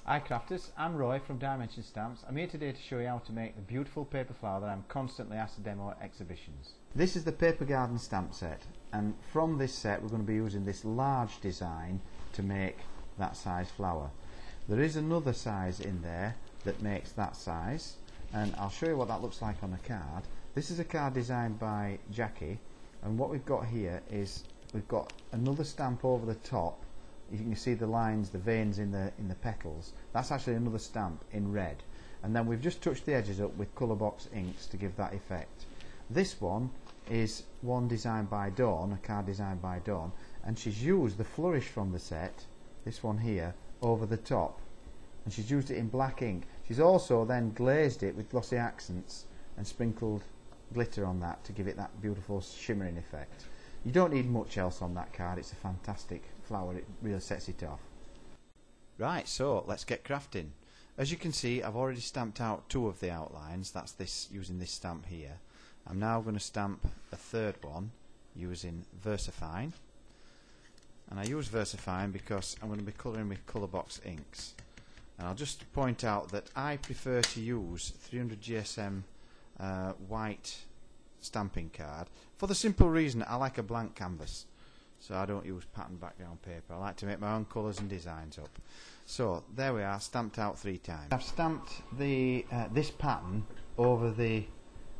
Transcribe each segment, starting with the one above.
Hi crafters, I'm Roy from Dimension Stamps. I'm here today to show you how to make the beautiful paper flower that I'm constantly asked to demo at exhibitions. This is the Paper Garden stamp set, and from this set we're going to be using this large design to make that size flower. There is another size in there that makes that size, and I'll show you what that looks like on a card. This is a card designed by Jackie, and what we've got here is we've got another stamp over the top. You can see the lines, the veins in the petals. That's actually another stamp in red, and then we've just touched the edges up with colourbox inks to give that effect. This one is one designed by Dawn, a card designed by Dawn, and she's used the flourish from the set, this one here, over the top, and she's used it in black ink. She's also then glazed it with Glossy Accents and sprinkled glitter on that to give it that beautiful shimmering effect. You don't need much else on that card. It's a fantastic flower. It really sets it off. Right, so let's get crafting. As you can see, I've already stamped out two of the outlines. That's this, using this stamp here. I'm now going to stamp a third one using VersaFine, and I use VersaFine because I'm going to be colouring with colourbox inks. And I'll just point out that I prefer to use 300 GSM white stamping card for the simple reason I like a blank canvas, so I don't use pattern background paper. I like to make my own colours and designs up. So there we are, stamped out 3 times. I've stamped the this pattern over the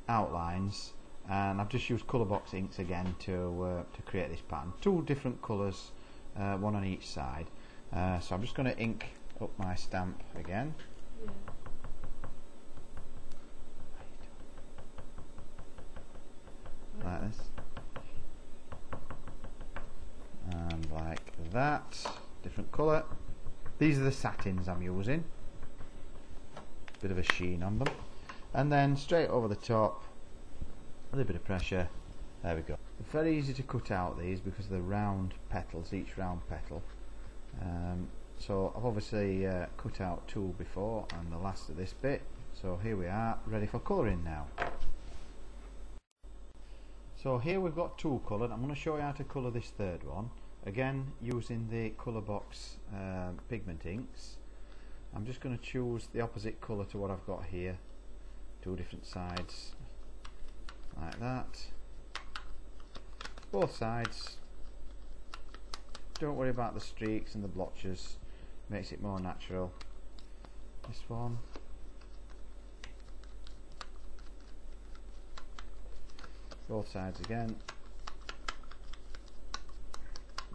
outlines, and I've just used colourbox inks again to create this pattern. 2 different colours, one on each side. So I'm just going to ink up my stamp again. Yeah. Like this, and like that, different colour. These are the satins I'm using, bit of a sheen on them, and then straight over the top, a little bit of pressure. There we go. Very easy to cut out these because of the round petals, each round petal. So I've obviously cut out 2 before and the last of this bit, so here we are, ready for colouring now. So here we've got 2 coloured. I'm going to show you how to colour this third one, again using the colourbox pigment inks. I'm just going to choose the opposite colour to what I've got here, 2 different sides, like that, both sides. Don't worry about the streaks and the blotches, makes it more natural. This one, both sides again.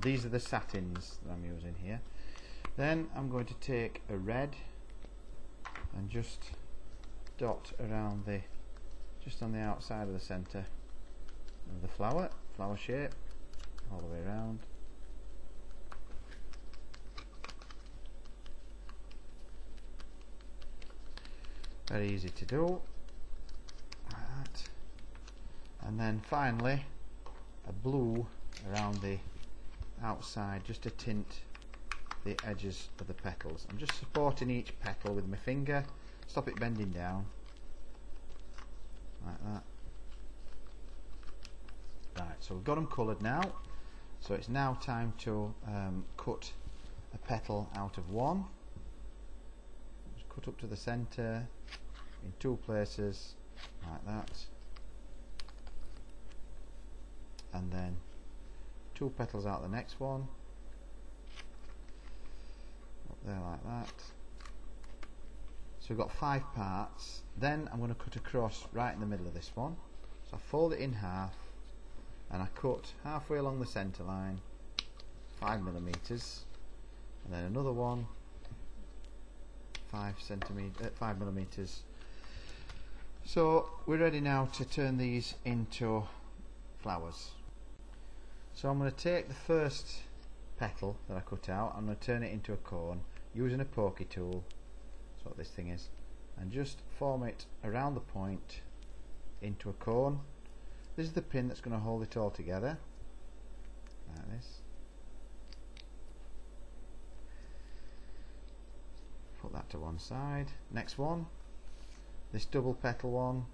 These are the satins that I'm using here. Then I'm going to take a red and just dot around the, just on the outside of the centre of the flower shape, all the way around. Very easy to do, like that. And then finally a blue around the outside just to tint the edges of the petals. I'm just supporting each petal with my finger, stop it bending down, like that. Right, so we've got them coloured now, so it's now time to cut a petal out of one. Just cut up to the centre in 2 places, like that, and then 2 petals out the next one, up there like that. So we've got 5 parts. Then I'm going to cut across right in the middle of this one, so I fold it in half and I cut halfway along the centre line, 5mm, and then another one 5mm. So we're ready now to turn these into flowers. So I'm going to take the first petal that I cut out, I'm going to turn it into a cone using a pokey tool, that's what this thing is, and just form it around the point into a cone. This is the pin that's going to hold it all together, like this. Put that to one side. Next one, this double petal one,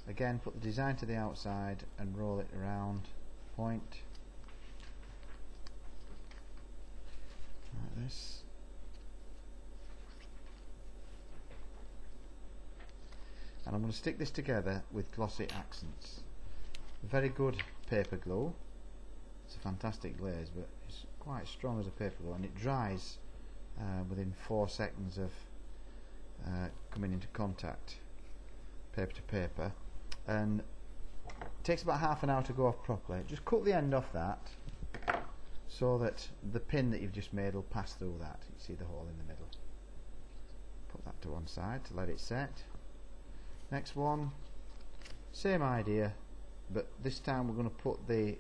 again put the design to the outside and roll it around point, like this. and I'm going to stick this together with Glossy Accents. Very good paper glue. It's a fantastic glaze, but it's quite strong as a paper glue, and it dries within 4 seconds of coming into contact, paper to paper, and it takes about half an hour to go off properly. Just cut the end off that so that the pin that you've just made will pass through that. You see the hole in the middle. Put that to one side to let it set. Next one, same idea, but this time we're going to put the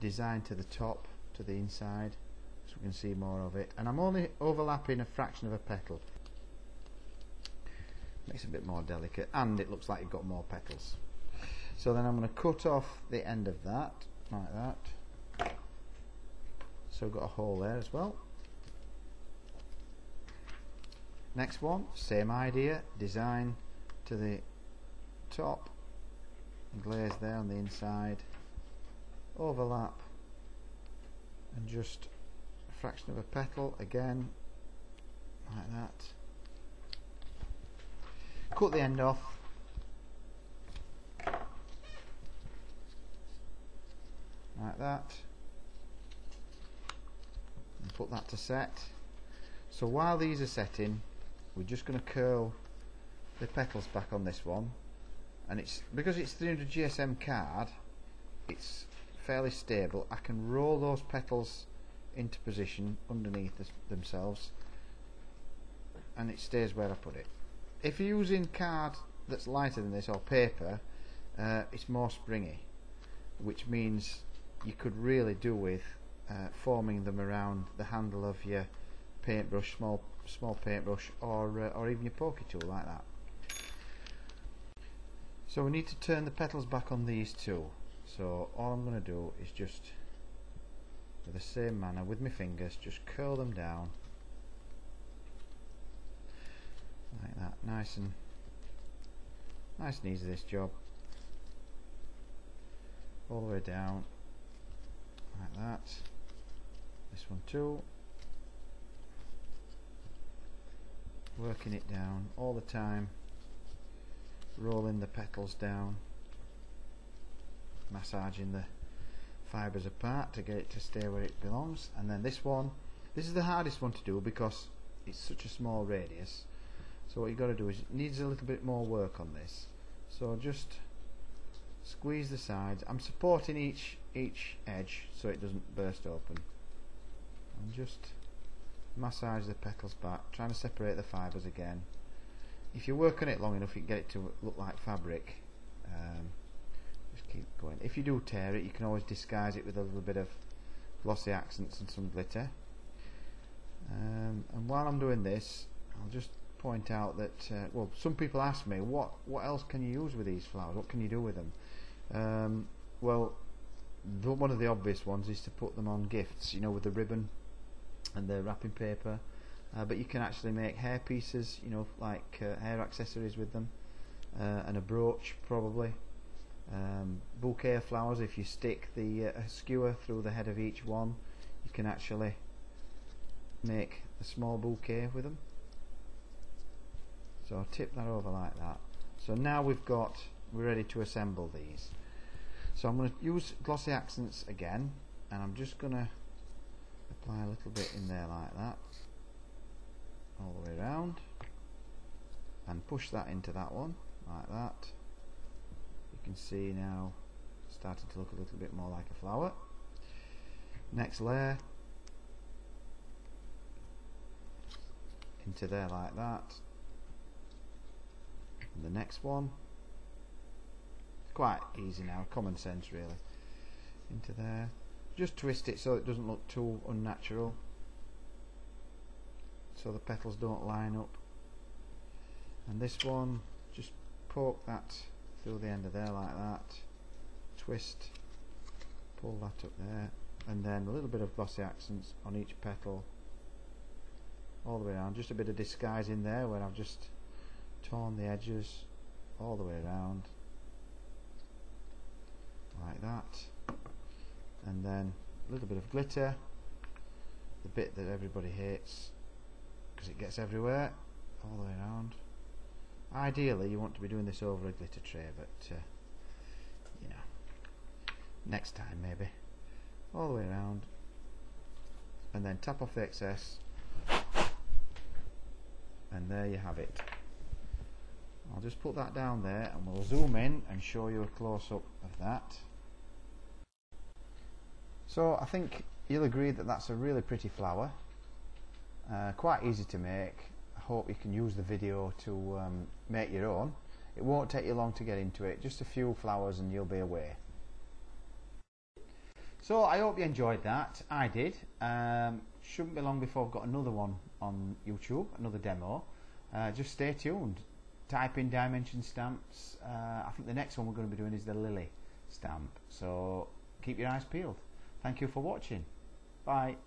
design to the top, to the inside, so we can see more of it. And I'm only overlapping a fraction of a petal. Makes it a bit more delicate, and it looks like you've got more petals. So then I'm going to cut off the end of that, like that. So we've got a hole there as well. Next one, same idea, design to the top, glaze there on the inside, overlap, and just a fraction of a petal again, like that. Cut the end off, like that, and put that to set. So while these are setting, we're just going to curl the petals back on this one, and it's because it's 300 GSM card, it's fairly stable. I can roll those petals into position underneath themselves, and it stays where I put it. If you're using card that's lighter than this, or paper, it's more springy, which means you could really do with forming them around the handle of your paintbrush, small paintbrush, or even your pokey tool like that. So we need to turn the petals back on these two. So all I'm going to do is just, with the same manner, with my fingers, just curl them down like that. Nice and easy, this job. All the way down like that. This one too. Working it down all the time, rolling the petals down, massaging the fibres apart to get it to stay where it belongs. And then this one, this is the hardest one to do because it's such a small radius. So what you've got to do is, it needs a little bit more work on this. So just squeeze the sides. I'm supporting each edge so it doesn't burst open, and just massage the petals back, trying to separate the fibres again. If you work on it long enough, you can get it to look like fabric. Just keep going. If you do tear it, you can always disguise it with a little bit of Glossy Accents and some glitter. And while I'm doing this, I'll just point out that well, some people ask me, what else can you use with these flowers? What can you do with them? Well, one of the obvious ones is to put them on gifts, you know, with the ribbon and the wrapping paper, but you can actually make hair pieces, you know, like hair accessories with them, and a brooch probably. Bouquet of flowers, if you stick the skewer through the head of each one, you can actually make a small bouquet with them. So I'll tip that over like that. So now we're ready to assemble these. So I'm going to use Glossy Accents again, and I'm just going to apply a little bit in there like that, all the way around, and push that into that one like that. You can see now starting to look a little bit more like a flower. Next layer into there like that, and the next one. Quite easy now, common sense really. Into there. Just twist it so it doesn't look too unnatural, so the petals don't line up. And this one, just poke that through the end of there like that, twist, pull that up there, and then a little bit of Glossy Accents on each petal all the way around. Just a bit of disguise in there where I've just torn the edges all the way around like that. And then a little bit of glitter, the bit that everybody hates because it gets everywhere, all the way around. Ideally you want to be doing this over a glitter tray, but you know, next time maybe. All the way around, and then tap off the excess, and there you have it. I'll just put that down there and we'll zoom in and show you a close-up of that. So I think you'll agree that that's a really pretty flower, quite easy to make. I hope you can use the video to make your own. It won't take you long to get into it, just a few flowers and you'll be away. So I hope you enjoyed that. I did. Shouldn't be long before I've got another one on YouTube, another demo. Just stay tuned. Type in dimension stamps. I think the next one we're going to be doing is the lily stamp. So keep your eyes peeled. Thank you for watching. Bye.